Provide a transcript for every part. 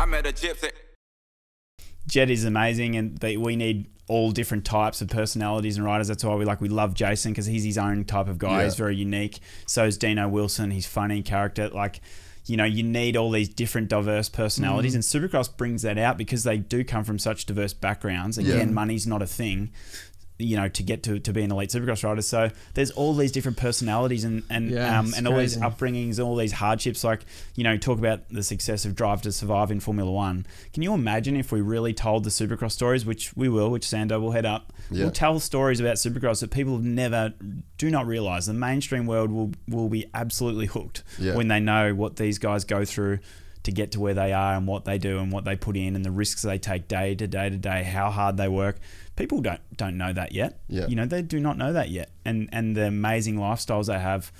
met a Gypsy. Jet is amazing, and we need all different types of personalities and riders. That's why we love Jason, because he's his own type of guy. He's very unique. So is Dino Wilson. He's funny character. Like, you know, you need all these different diverse personalities, and Supercross brings that out because they do come from such diverse backgrounds. Again, money's not a thing, you know, to get to be an elite Supercross rider. So there's all these different personalities and all these upbringings, all these hardships. Like, you know, talk about the success of Drive to Survive in Formula One. Can you imagine if we really told the Supercross stories, which we will, which Sando will head up? We'll tell stories about Supercross that people do not realise. The mainstream world will be absolutely hooked when they know what these guys go through to get to where they are, and what they do and what they put in, and the risks they take day to day to day, how hard they work. People don't know that yet. You know, they do not know that yet. And the amazing lifestyles they have,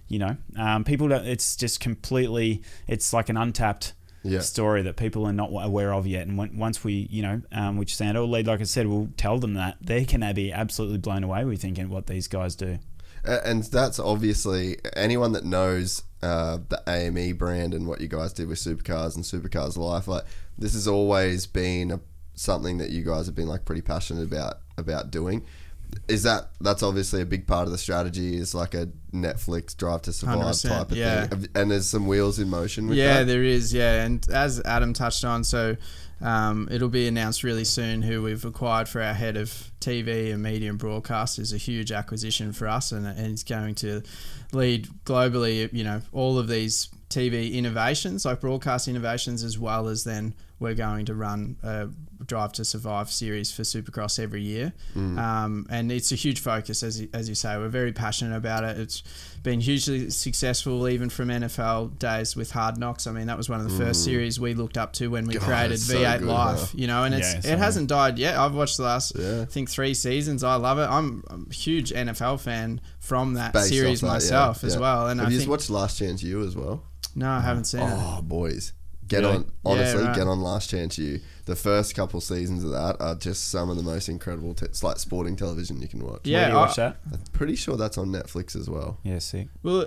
you know, people don't, it's just completely, it's like an untapped story that people are not aware of yet. And once we, you know, which Sando will lead, like I said, we'll tell them that, they can be absolutely blown away, we think, at what these guys do. And that's obviously anyone that knows the AME brand and what you guys did with Supercars and Supercars Life. Like, this has always been something that you guys have been like pretty passionate about doing. That's obviously a big part of the strategy, is like a Netflix Drive to Survive type of thing. And there's some wheels in motion with that. Yeah, there is. Yeah, and as Adam touched on, so it'll be announced really soon who we've acquired for our head of TV and media and broadcast. Is a huge acquisition for us, and it's going to lead globally, you know, all of these TV innovations, like broadcast innovations, as well as then we're going to run a Drive to Survive series for Supercross every year. And it's a huge focus, as you say. We're very passionate about it. It's been hugely successful, even from NFL days with Hard Knocks. I mean, that was one of the first series we looked up to when we created V8 so Live, you know, and it hasn't died yet. I've watched the last, I think, 3 seasons. I love it. I'm a huge NFL fan from that series myself as well. And have you watched Last Chance U as well? No, I haven't seen it. Oh, boys. Get on Last Chance U. The first couple seasons of that are just some of the most incredible, it's like sporting television you can watch. Yeah, where do you watch that? I'm pretty sure that's on Netflix as well. Yeah, sick. Well,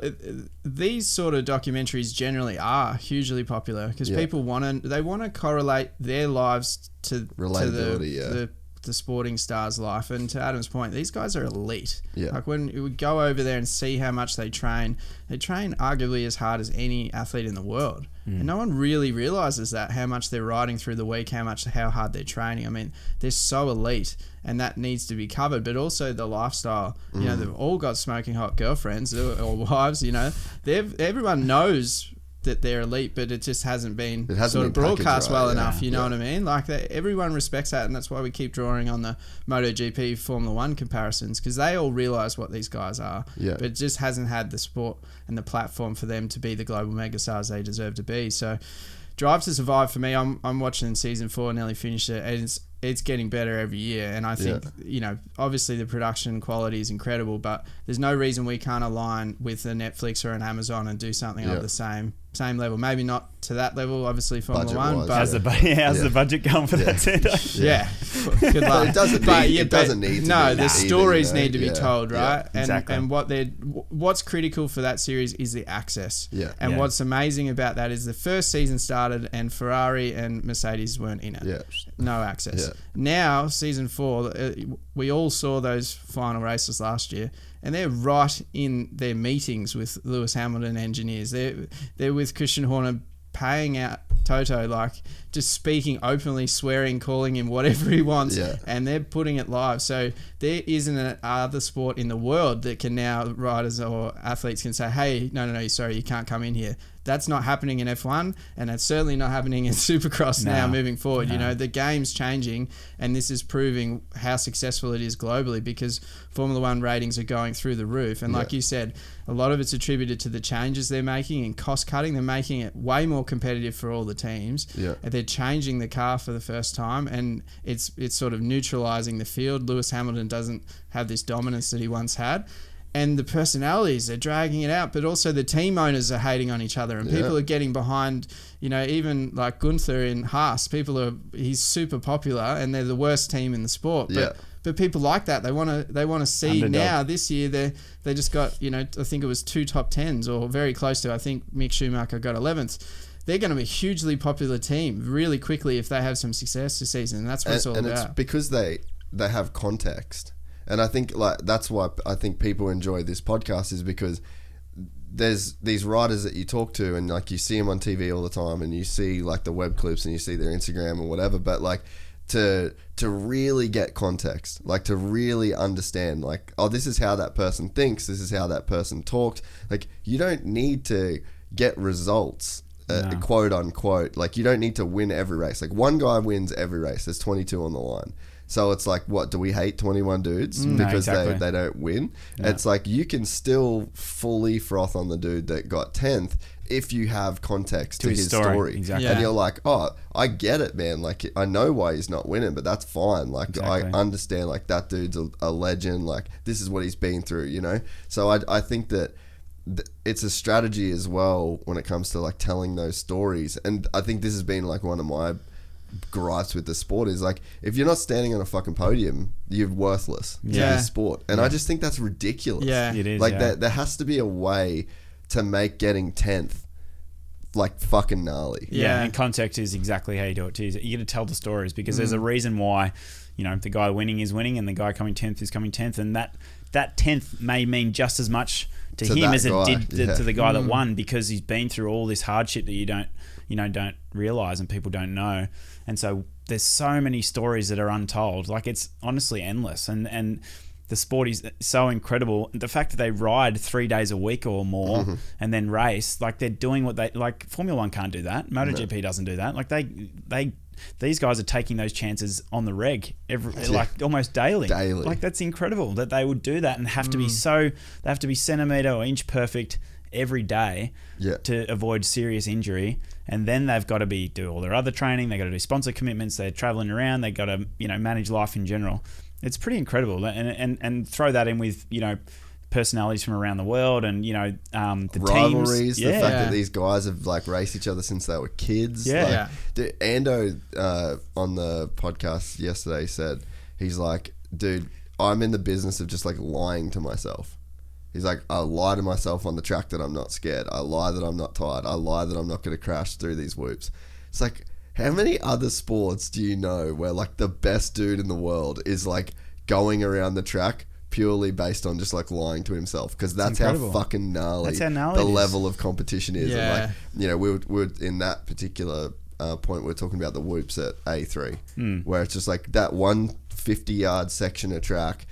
these sort of documentaries generally are hugely popular because people want to correlate their lives to relatability, the sporting star's life. And to Adam's point, these guys are elite. Like, when we go over there and see how much they train arguably as hard as any athlete in the world. And no one really realizes that, how much they're riding through the week, how hard they're training. I mean, they're so elite, and that needs to be covered. But also the lifestyle, you know, they've all got smoking hot girlfriends or wives, you know. Everyone knows that they're elite, but it just hasn't been broadcast well enough, you know what I mean? Like, everyone respects that, and that's why we keep drawing on the MotoGP Formula 1 comparisons, because they all realise what these guys are, but it just hasn't had the support and the platform for them to be the global megastars they deserve to be. So Drive to Survive, for me, I'm watching season 4, nearly finished it, and it's getting better every year. And I think, you know, obviously the production quality is incredible, but there's no reason we can't align with a Netflix or an Amazon and do something of the same level. Maybe not to that level, obviously, Formula 1. But how's the budget going for that centre? Good luck. It doesn't need to. No, the stories need to be told, right? Exactly. And what's critical for that series is the access. And what's amazing about that is the first season started and Ferrari and Mercedes weren't in it. No access. Now, season 4, we all saw those final races last year, and they're right in their meetings with Lewis Hamilton engineers. They're with Christian Horner paying out Toto, like just speaking openly, swearing, calling him whatever he wants, and they're putting it live. So there isn't another sport in the world that can now, riders or athletes can say, hey, no, sorry, you can't come in here. That's not happening in F1, and it's certainly not happening in Supercross now moving forward. You know, the game's changing, and this is proving how successful it is globally, because Formula 1 ratings are going through the roof. And like you said, a lot of it's attributed to the changes they're making and cost cutting. They're making it way more competitive for all the teams. And they're changing the car for the first time, and it's sort of neutralizing the field. Lewis Hamilton doesn't have this dominance that he once had. And the personalities are dragging it out, but also the team owners are hating on each other, and people are getting behind, you know, even like Gunther in Haas, he's super popular and they're the worst team in the sport. But people like that. They want to see underdog. Now this year they just got, you know, I think it was 2 top 10s or very close to. I think Mick Schumacher got 11th. they're going to be a hugely popular team really quickly if they have some success this season. And that's what it's all about. And it's because they have context. And I think like that's why I think people enjoy this podcast, is because there's these riders that you talk to and like you see them on TV all the time and you see like the web clips and you see their Instagram or whatever, but like to really get context, like to really understand like, oh, this is how that person thinks, this is how that person talked. Like you don't need to get results, quote unquote. Like you don't need to win every race. Like one guy wins every race. There's 22 on the line. So it's like, what, do we hate 21 dudes because they don't win? Yeah. It's like you can still fully froth on the dude that got 10th if you have context to his story. Exactly. And you're like, oh, I get it, man. Like I know why he's not winning, but that's fine. Like I understand, like that dude's a legend. Like this is what he's been through, you know? So I think that it's a strategy as well when it comes to like telling those stories. And I think this has been like one of my gripes with the sport, is like, if you're not standing on a fucking podium, you're worthless to the sport. And I just think that's ridiculous. Yeah, it is. Like there has to be a way to make getting 10th like fucking gnarly. Yeah, and context is exactly how you do it too. You got to tell the stories, because there's a reason why, you know, the guy winning is winning and the guy coming 10th is coming 10th, and that 10th may mean just as much to him as it did to the guy that won, because he's been through all this hardship that you don't realize and people don't know. And so there's so many stories that are untold. Like it's honestly endless, and the sport is so incredible. The fact that they ride 3 days a week or more and then race, like they're doing what they like. Formula One can't do that. MotoGP doesn't do that. Like these guys are taking those chances on the reg like almost daily. Like that's incredible that they would do that and have to be they have to be centimetre or inch perfect every day to avoid serious injury. And then they've got to do all their other training. They've got to do sponsor commitments. They're traveling around. They've got to, you know, manage life in general. It's pretty incredible. And throw that in with, you know, personalities from around the world and, you know, the rivalries, teams. The fact that these guys have like raced each other since they were kids. Ando on the podcast yesterday said, he's like, dude, I'm in the business of just like lying to myself. He's like, I lie to myself on the track that I'm not scared. I lie that I'm not tired. I lie that I'm not going to crash through these whoops. It's like, how many other sports do you know where like the best dude in the world is like going around the track purely based on just like lying to himself? Because that's how fucking gnarly the level of competition is. And like, you know, we were in that particular point, we were talking about the whoops at A3, where it's just like that 150-yard section of track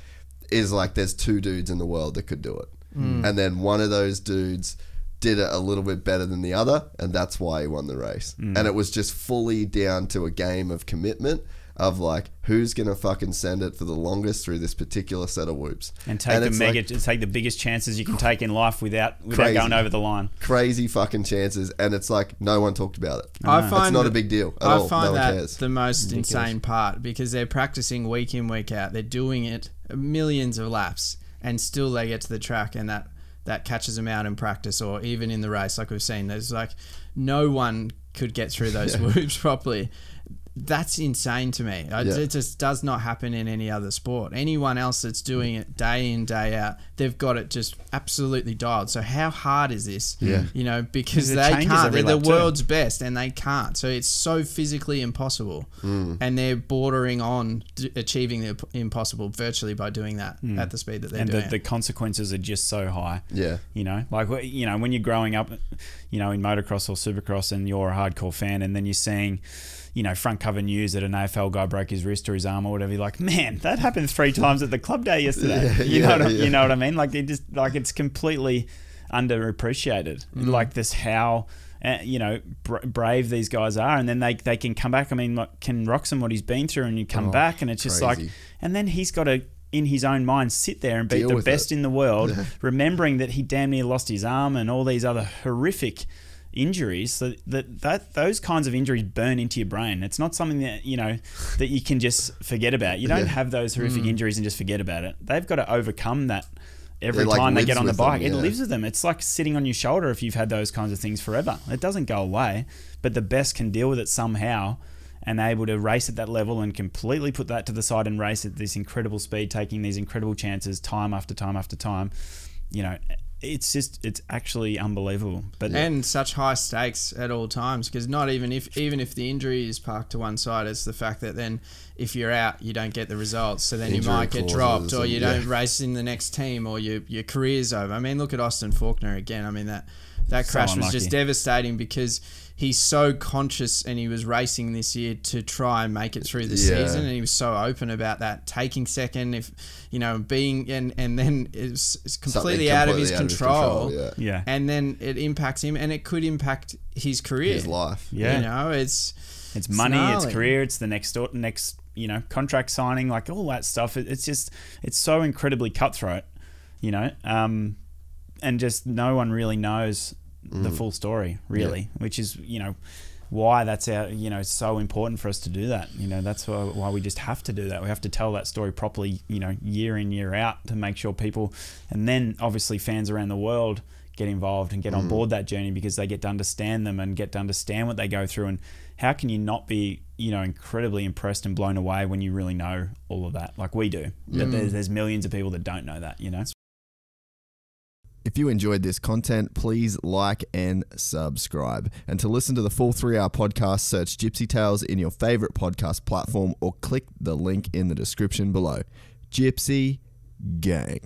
is like there's two dudes in the world that could do it. And then one of those dudes did it a little bit better than the other, and that's why he won the race. And it was just fully down to a game of commitment of like, who's gonna fucking send it for the longest through this particular set of whoops and take the biggest chances you can take in life without going over the line. Crazy fucking chances, and it's like no one talked about it. It's not a big deal at all. I find that cares. The most insane part, because they're practicing week in, week out. They're doing it millions of laps, and still they get to the track, and that catches them out in practice or even in the race. Like we've seen, there's like no one could get through those whoops properly. That's insane to me. It just does not happen in any other sport. Anyone else that's doing it day in, day out, they've got it just absolutely dialed. So how hard is this? You know, because they can't. They're the world's best and they can't. So it's so physically impossible. And they're bordering on achieving the impossible virtually by doing that at the speed that they're doing. And the consequences are just so high. You know, like, you know, when you're growing up, you know, in motocross or supercross and you're a hardcore fan, and then you're seeing, you know, front cover news that an AFL guy broke his wrist or his arm or whatever. You're like, man, that happened 3 times at the club day yesterday. You know what I mean? Like, it's completely underappreciated. Like this, how you know, brave these guys are, and then they can come back. I mean, like Ken Roxon, what he's been through, and you come back, and it's just like, and then he's got to, in his own mind, sit there and beat the best in the world, remembering that he damn near lost his arm and all these other horrific injuries. So that those kinds of injuries burn into your brain. It's not something that, you know, that you can just forget about. You don't have those horrific injuries and just forget about it. They've got to overcome that every time they get on the bike. It lives with them. It's like sitting on your shoulder if you've had those kinds of things forever. It doesn't go away, but the best can deal with it somehow and able to race at that level and completely put that to the side and race at this incredible speed, taking these incredible chances time after time after time. You know, it's actually unbelievable. But and such high stakes at all times, because not even if the injury is parked to one side, it's the fact that then if you're out, you don't get the results, so then injury you might get dropped, or you don't race in the next team, or your career's over. I mean, look at Austin Faulkner again. I mean, that crash was just devastating because he's so conscious, and he was racing this year to try and make it through the season, and he was so open about that, taking second, if being and then it's completely out of his control, and then it impacts him, and it could impact his career, his life. It's money, it's career, it's the next contract signing, like all that stuff. It's so incredibly cutthroat, and just no one really knows the full story, really, which is why that's so important for us to do that. That's why we just have to do that. We have to tell that story properly, year in, year out, to make sure people, and then obviously fans around the world, get involved and get on board that journey, because they get to understand them and get to understand what they go through. And how can you not be incredibly impressed and blown away when you really know all of that, like we do? But there's millions of people that don't know that. If you enjoyed this content, please like and subscribe. And to listen to the full 3-hour podcast, search Gypsy Tales in your favorite podcast platform or click the link in the description below. Gypsy Gang.